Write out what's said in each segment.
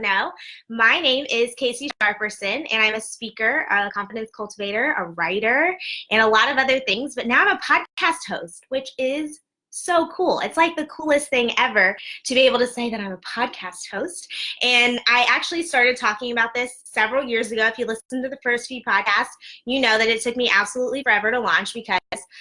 know, my name is Casey Sharperson, and I'm a speaker, a confidence cultivator, a writer, and a lot of other things. But now I'm a podcast host, which is so cool. It's like the coolest thing ever to be able to say that I'm a podcast host. And I actually started talking about this several years ago. If you listen to the first few podcasts, you know that it took me absolutely forever to launch because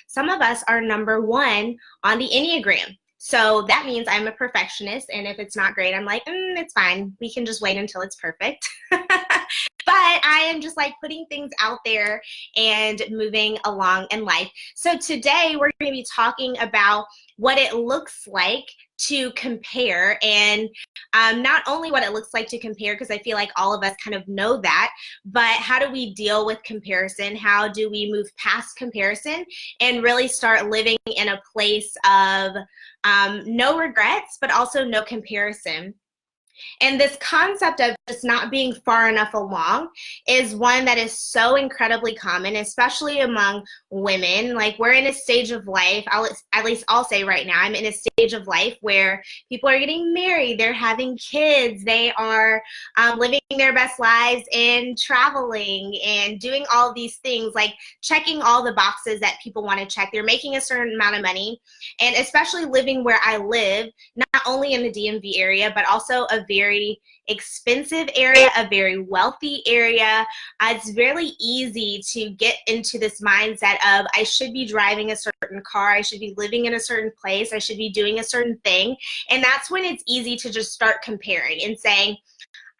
some of us are number one on the Enneagram. So that means I'm a perfectionist, and if it's not great, I'm like, it's fine. We can just wait until it's perfect. But I am just like putting things out there and moving along in life. So today we're going to be talking about what it looks like to compare, and not only what it looks like to compare, because I feel like all of us kind of know that, but how do we deal with comparison? How do we move past comparison and really start living in a place of no regrets, but also no comparison? And this concept of just not being far enough along is one that is so incredibly common, especially among women. Like, we're in a stage of life, at least I'll say right now, I'm in a stage of life where people are getting married, they're having kids, they are living their best lives and traveling and doing all these things, like checking all the boxes that people want to check. They're making a certain amount of money, and especially living where I live, not only in the DMV area, but also a very expensive area, a very wealthy area. It's really easy to get into this mindset of I should be driving a certain car, I should be living in a certain place, I should be doing a certain thing. And that's when it's easy to just start comparing and saying,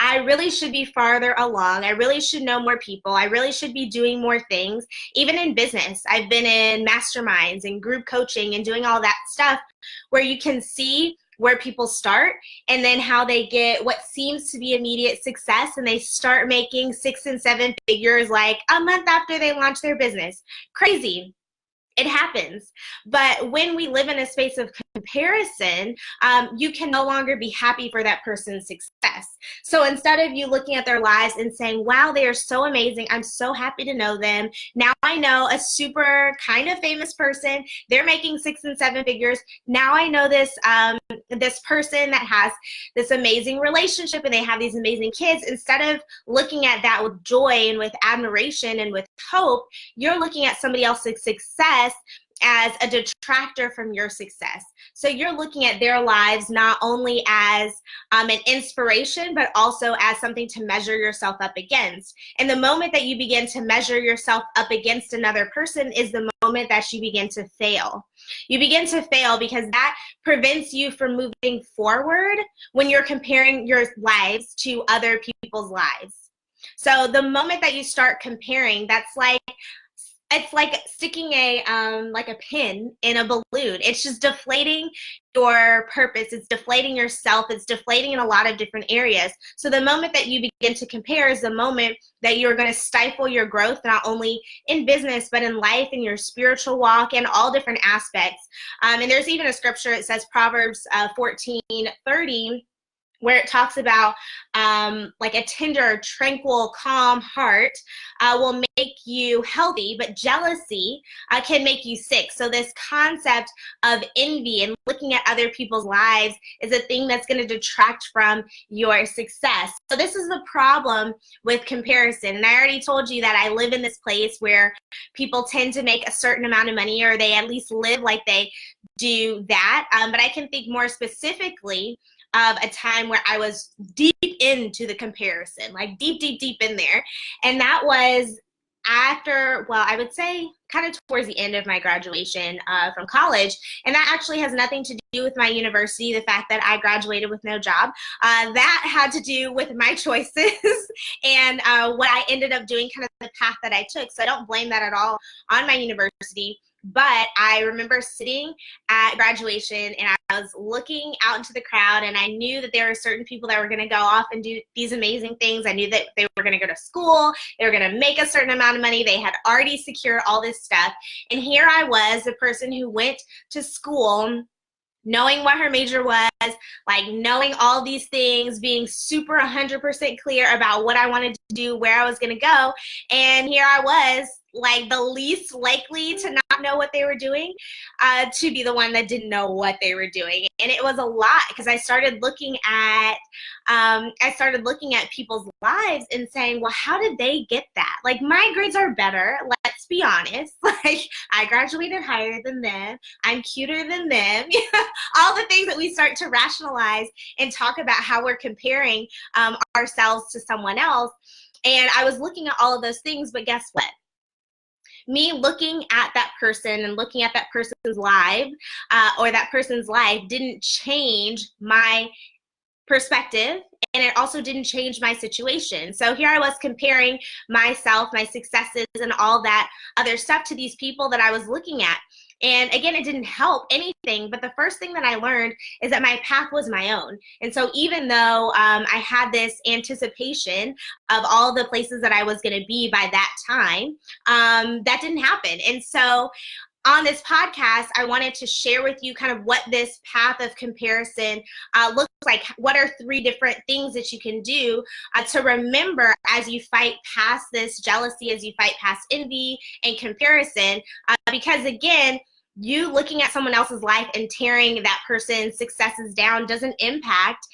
I really should be farther along. I really should know more people. I really should be doing more things. Even in business, I've been in masterminds and group coaching and doing all that stuff where you can see where people start and then how they get what seems to be immediate success, and they start making 6 and 7 figures like a month after they launch their business. Crazy. It happens. But when we live in a space of comparison, you can no longer be happy for that person's success. So instead of you looking at their lives and saying, wow, they are so amazing, I'm so happy to know them. Now I know a super kind of famous person, they're making 6 and 7 figures. Now I know this, this person that has this amazing relationship and they have these amazing kids. Instead of looking at that with joy and with admiration and with hope, you're looking at somebody else's success as a detractor from your success. So you're looking at their lives not only as an inspiration, but also as something to measure yourself up against. And the moment that you begin to measure yourself up against another person is the moment that you begin to fail. You begin to fail because that prevents you from moving forward when you're comparing your lives to other people's lives. So the moment that you start comparing, it's like sticking a pin in a balloon. It's just deflating your purpose. It's deflating yourself. It's deflating in a lot of different areas. So the moment that you begin to compare is the moment that you're going to stifle your growth, not only in business, but in life, in your spiritual walk, and all different aspects. And there's even a scripture, it says Proverbs 14:30, where it talks about like a tender, tranquil, calm heart will make you healthy, but jealousy can make you sick. So this concept of envy and looking at other people's lives is a thing that's going to detract from your success. So this is the problem with comparison. And I already told you that I live in this place where people tend to make a certain amount of money, or they at least live like they do that. But I can think more specifically of a time where I was deep into the comparison, like deep in there. And that was after, well, I would say kind of towards the end of my graduation from college. And that actually has nothing to do with my university, the fact that I graduated with no job. That had to do with my choices and what I ended up doing, kind of the path that I took. So I don't blame that at all on my university. But I remember sitting at graduation and I was looking out into the crowd, and I knew that there were certain people that were going to go off and do these amazing things. I knew that they were going to go to school, they were going to make a certain amount of money, they had already secured all this stuff. And here I was, the person who went to school knowing what her major was, like knowing all these things, being super 100% clear about what I wanted to do, where I was going to go. And here I was like the least likely to not know what they were doing, to be the one that didn't know what they were doing. And it was a lot because I started looking at people's lives and saying, well, how did they get that? Like, my grades are better. Let's be honest. Like, I graduated higher than them. I'm cuter than them. All the things that we start to rationalize and talk about how we're comparing ourselves to someone else. And I was looking at all of those things, but guess what? Me looking at that person and looking at that person's life or that person's life didn't change my perspective, and it also didn't change my situation. So here I was comparing myself, my successes, and all that other stuff to these people that I was looking at. And again, it didn't help anything, but the first thing that I learned is that my path was my own. And so even though I had this anticipation of all the places that I was going to be by that time, that didn't happen. And so on this podcast, I wanted to share with you kind of what this path of comparison looks like. What are 3 different things that you can do to remember as you fight past this jealousy, as you fight past envy and comparison, because again, you looking at someone else's life and tearing that person's successes down doesn't impact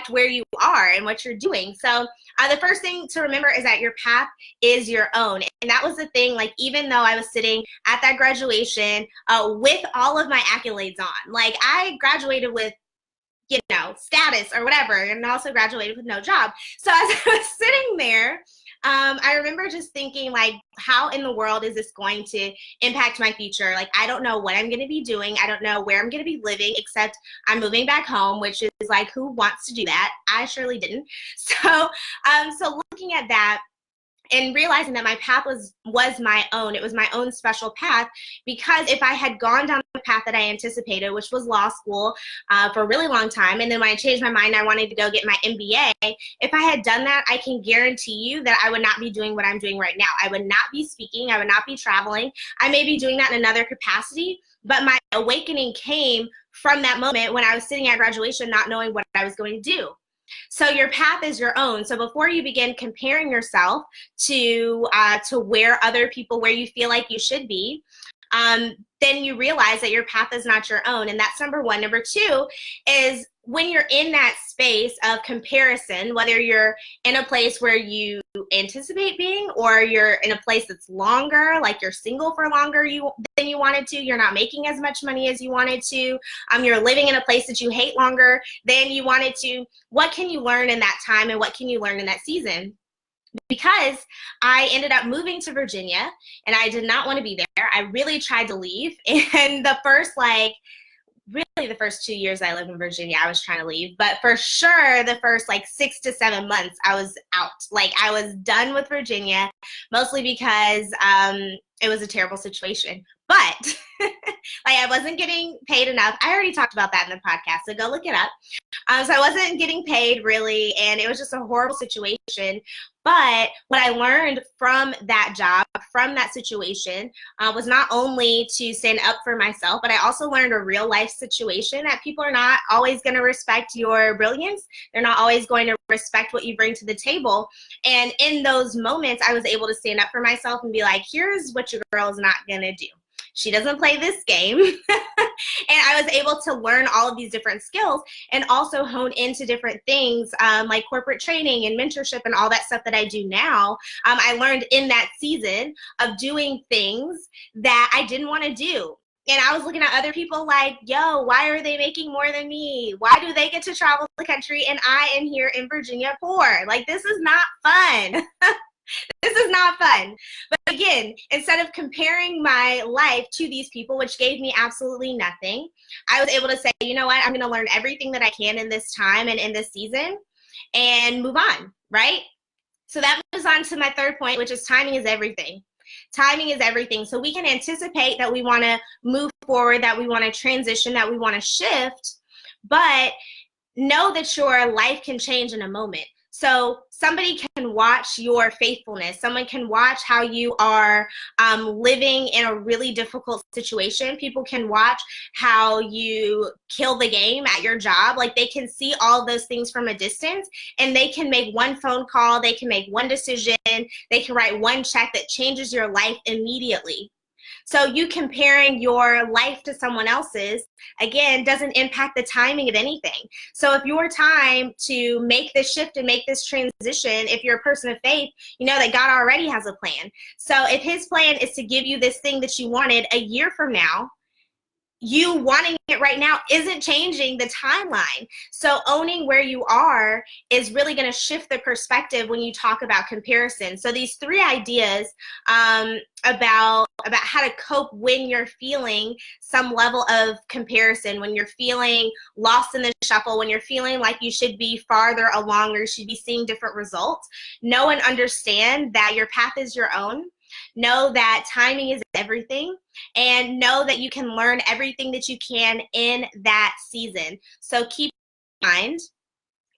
where you are and what you're doing. So the first thing to remember is that your path is your own. And that was the thing, like, even though I was sitting at that graduation with all of my accolades on, like, I graduated with, you know, status or whatever, and also graduated with no job. So as I was sitting there, I remember just thinking, like, how in the world is this going to impact my future? Like, I don't know what I'm going to be doing. I don't know where I'm going to be living, except I'm moving back home, which is like, who wants to do that? I surely didn't. So, so looking at that, and realizing that my path was my own. It was my own special path, because if I had gone down the path that I anticipated, which was law school for a really long time, and then when I changed my mind, I wanted to go get my MBA, if I had done that, I can guarantee you that I would not be doing what I'm doing right now. I would not be speaking. I would not be traveling. I may be doing that in another capacity, but my awakening came from that moment when I was sitting at graduation not knowing what I was going to do. So your path is your own. So before you begin comparing yourself to where you feel like you should be, then you realize that your path is not your own. And that's number 1. Number 2 is when you're in that space of comparison, whether you're in a place where you anticipate being, or you're in a place that's longer, like you're single for longer than you wanted to, you're not making as much money as you wanted to, you're living in a place that you hate longer than you wanted to, what can you learn in that time, and what can you learn in that season? Because I ended up moving to Virginia, and I did not want to be there. I really tried to leave, and the first 2 years I lived in Virginia, I was trying to leave. But for sure, the first 6 to 7 months, I was out. Like, I was done with Virginia, mostly because it was a terrible situation. But I wasn't getting paid enough. I already talked about that in the podcast, so go look it up. So I wasn't getting paid really, and it was just a horrible situation. But what I learned from that job, from that situation, was not only to stand up for myself, but I also learned a real life situation that people are not always going to respect your brilliance. They're not always going to respect what you bring to the table. And in those moments, I was able to stand up for myself and be like, here's what your girl is not going to do. She doesn't play this game. And I was able to learn all of these different skills and also hone into different things like corporate training and mentorship and all that stuff that I do now. I learned in that season of doing things that I didn't want to do. And I was looking at other people like, yo, why are they making more than me? Why do they get to travel the country and I am here in Virginia poor? Like, this is not fun. This is not fun. But again, instead of comparing my life to these people, which gave me absolutely nothing, I was able to say, you know what, I'm going to learn everything that I can in this time and in this season and move on, right? So that moves on to my 3rd point, which is timing is everything. Timing is everything. So we can anticipate that we want to move forward, that we want to transition, that we want to shift, but know that your life can change in a moment. So somebody can watch your faithfulness. Someone can watch how you are living in a really difficult situation. People can watch how you kill the game at your job. Like, they can see all those things from a distance, and they can make one phone call. They can make one decision. They can write one check that changes your life immediately. So you comparing your life to someone else's, again, doesn't impact the timing of anything. So if your time to make this shift and make this transition, if you're a person of faith, you know that God already has a plan. So if his plan is to give you this thing that you wanted a year from now, you wanting it right now isn't changing the timeline. So owning where you are is really going to shift the perspective when you talk about comparison. So these 3 ideas about how to cope when you're feeling some level of comparison, when you're feeling lost in the shuffle, when you're feeling like you should be farther along or you should be seeing different results. Know and understand that your path is your own. Know that timing is everything, and know that you can learn everything that you can in that season. So keep in mind,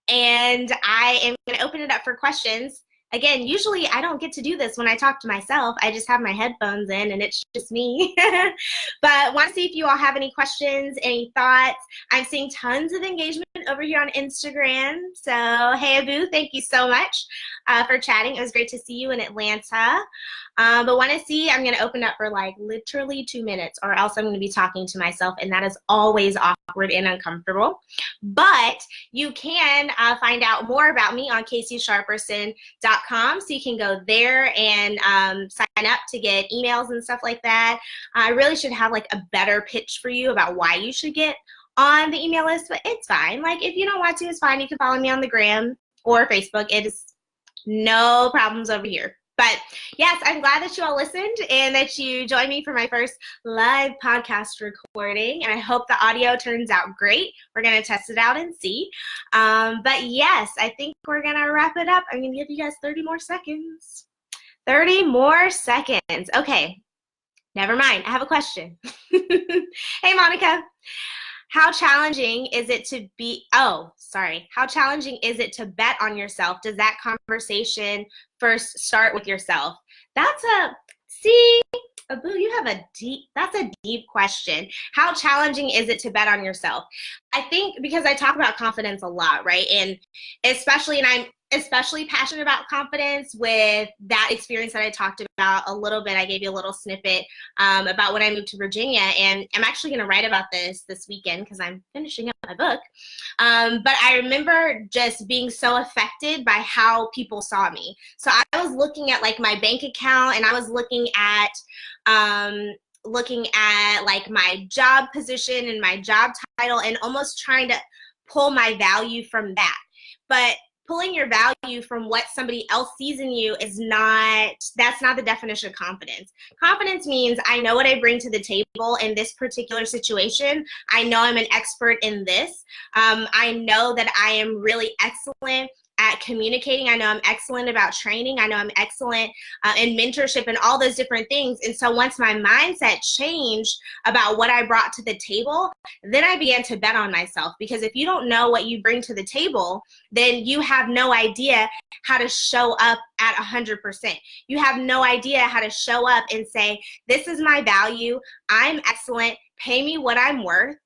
and I am going to open it up for questions. Again, usually I don't get to do this when I talk to myself. I just have my headphones in and it's just me. But want to see if you all have any questions, any thoughts. I'm seeing tons of engagement over here on Instagram. So, hey, Abu, thank you so much for chatting. It was great to see you in Atlanta. But want to see, I'm going to open up for like literally 2 minutes, or else I'm going to be talking to myself, and that is always awkward and uncomfortable. But you can find out more about me on CaseySharperson.com, so you can go there and sign up to get emails and stuff like that. I really should have like a better pitch for you about why you should get on the email list, but it's fine. Like, if you don't want to, it's fine. You can follow me on the gram or Facebook. It is no problems over here. But yes, I'm glad that you all listened and that you joined me for my first live podcast recording. And I hope the audio turns out great. We're going to test it out and see. But yes, I think we're going to wrap it up. I'm going to give you guys 30 more seconds. 30 more seconds. Okay, never mind. I have a question. Hey, Monica. How challenging is it to how challenging is it to bet on yourself? Does that conversation first start with yourself? That's Abu, that's a deep question. How challenging is it to bet on yourself? I think because I talk about confidence a lot, right? And I'm especially passionate about confidence with that experience that I talked about a little bit. I gave you a little snippet about when I moved to Virginia, and I'm actually going to write about this weekend because I'm finishing up my book. But I remember just being so affected by how people saw me. So I was looking at like my bank account, and I was looking at like my job position and my job title, and almost trying to pull my value from that. But pulling your value from what somebody else sees in you that's not the definition of confidence. Confidence means I know what I bring to the table in this particular situation. I know I'm an expert in this. I know that I am really excellent at communicating. I know I'm excellent about training. I know I'm excellent in mentorship and all those different things. And so once my mindset changed about what I brought to the table, then I began to bet on myself. Because if you don't know what you bring to the table, then you have no idea how to show up at 100%. You have no idea how to show up and say, this is my value. I'm excellent. Pay me what I'm worth.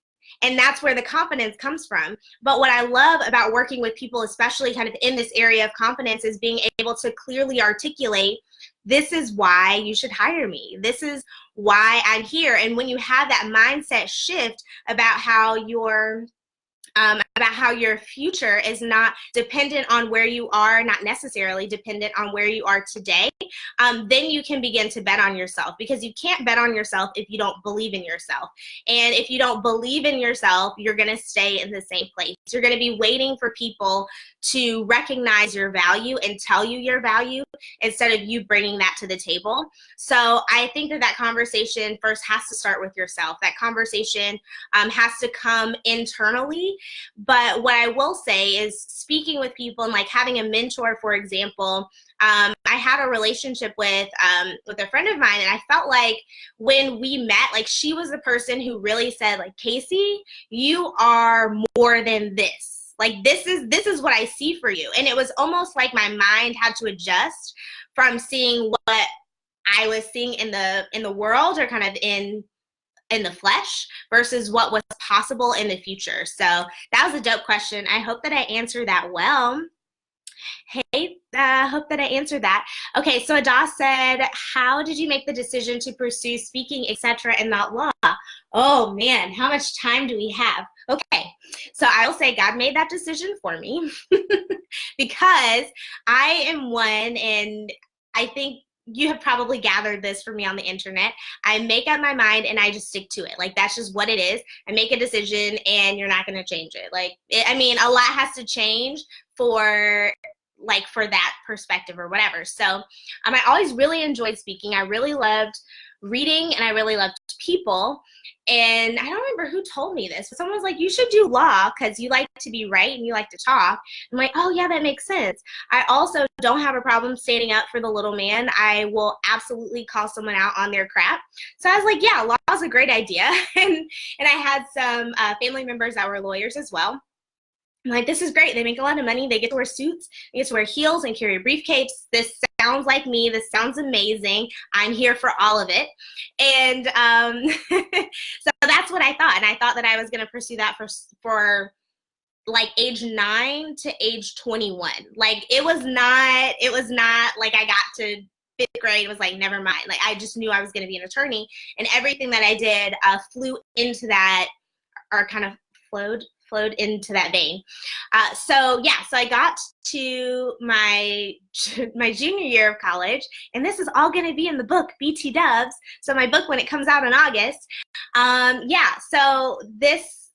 And that's where the confidence comes from. But what I love about working with people, especially kind of in this area of confidence, is being able to clearly articulate, this is why you should hire me. This is why I'm here. And when you have that mindset shift about how your future is not dependent on where you are, not necessarily dependent on where you are today, then you can begin to bet on yourself, because you can't bet on yourself if you don't believe in yourself. And if you don't believe in yourself, you're going to stay in the same place. You're going to be waiting for people to recognize your value and tell you your value instead of you bringing that to the table. So I think that conversation first has to start with yourself. That conversation has to come internally. But what I will say is, speaking with people and like having a mentor, for example, I had a relationship with a friend of mine, and I felt like when we met, like she was the person who really said, like, Casey, you are more than this. Like, this is what I see for you. And it was almost like my mind had to adjust from seeing what I was seeing in the world, or kind of in the flesh, versus what was possible in the future. So that was a dope question. I hope that I answered that well. Hey, hope that I answered that. Okay, so Adas said, how did you make the decision to pursue speaking, etc., and not law? Oh man, how much time do we have? Okay, so I will say God made that decision for me because I am one, and I think you have probably gathered this from me on the internet. I make up my mind and I just stick to it. Like, that's just what it is. I make a decision and you're not going to change it. Like, I mean, a lot has to change for that perspective or whatever. So I always really enjoyed speaking. I really loved reading and I really loved people. And I don't remember who told me this, but someone was like, you should do law because you like to be right and you like to talk. I'm like, oh yeah, that makes sense. I also don't have a problem standing up for the little man. I will absolutely call someone out on their crap. So I was like, yeah, law is a great idea. And I had some family members that were lawyers as well. I'm like, this is great. They make a lot of money. They get to wear suits. They get to wear heels and carry a briefcase. This sounds like me. This sounds amazing. I'm here for all of it. And so that's what I thought. And I thought that I was going to pursue that for like age 9 to age 21. Like, it was not like I got to 5th grade, it was like, never mind. Like, I just knew I was going to be an attorney, and everything that I did flew into that, or kind of flowed into that vein. So I got to my junior year of college, and this is all going to be in the book, BT Dubs. So my book, when it comes out in August, so this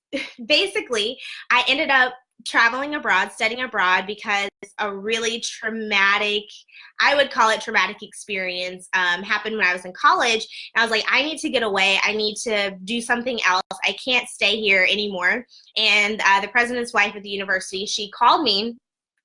basically, I ended up traveling abroad, studying abroad, because a really traumatic, I would call it traumatic experience, happened when I was in college. And I was like, I need to get away. I need to do something else. I can't stay here anymore. And the president's wife at the university, she called me.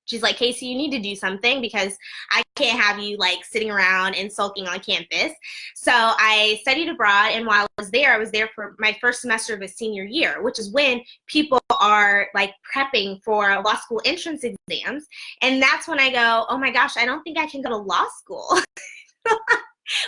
She's like, Casey, you need to do something, because I can't have you like sitting around and sulking on campus. So I studied abroad, and while I was there for my first semester of a senior year, which is when people are like prepping for law school entrance exams. And that's when I go, oh my gosh, I don't think I can go to law school.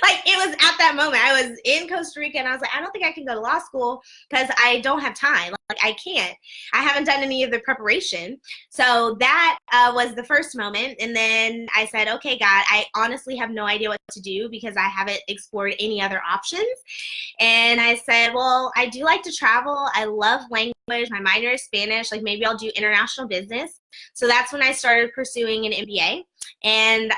Like, it was at that moment. I was in Costa Rica, and I was like, I don't think I can go to law school because I don't have time. Like, I can't. I haven't done any of the preparation. So that was the first moment. And then I said, okay, God, I honestly have no idea what to do because I haven't explored any other options. And I said, well, I do like to travel. I love language. My minor is Spanish. Like, maybe I'll do international business. So that's when I started pursuing an MBA. And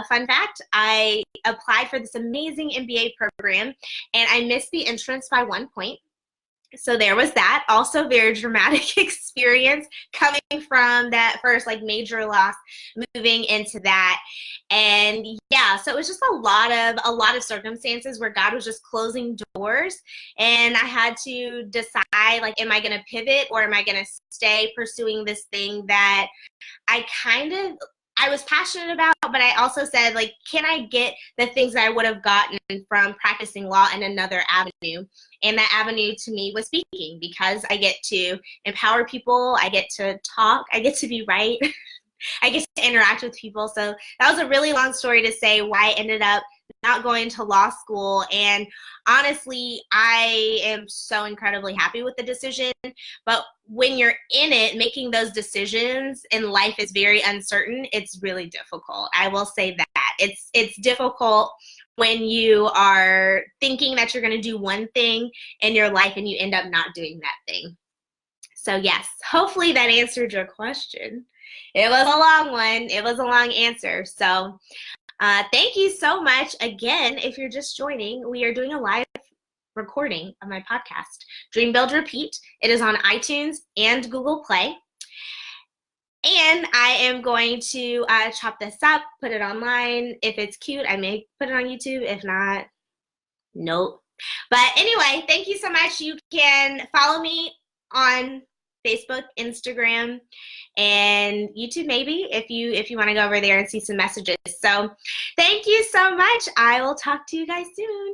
fun fact, I applied for this amazing MBA program, and I missed the entrance by 1 point. So there was that. Also, very dramatic experience coming from that first like major loss, moving into that. And yeah, so it was just a lot of circumstances where God was just closing doors, and I had to decide, like, am I going to pivot, or am I going to stay pursuing this thing that I was passionate about, but I also said, like, can I get the things that I would have gotten from practicing law in another avenue? And that avenue to me was speaking, because I get to empower people, I get to talk, I get to be right, I get to interact with people. So that was a really long story to say why I ended up not going to law school. And honestly, I am so incredibly happy with the decision. But when you're in it, making those decisions in life is very uncertain. It's really difficult. I will say that. It's difficult when you are thinking that you're going to do one thing in your life and you end up not doing that thing. So yes, hopefully that answered your question. It was a long one. It was a long answer. So thank you so much. Again, if you're just joining, we are doing a live recording of my podcast, Dream Build Repeat. It is on iTunes and Google Play. And I am going to chop this up, put it online. If it's cute, I may put it on YouTube. If not, nope. But anyway, thank you so much. You can follow me on Facebook, Instagram, and YouTube maybe if you want to go over there and see some messages. So thank you so much. I will talk to you guys soon.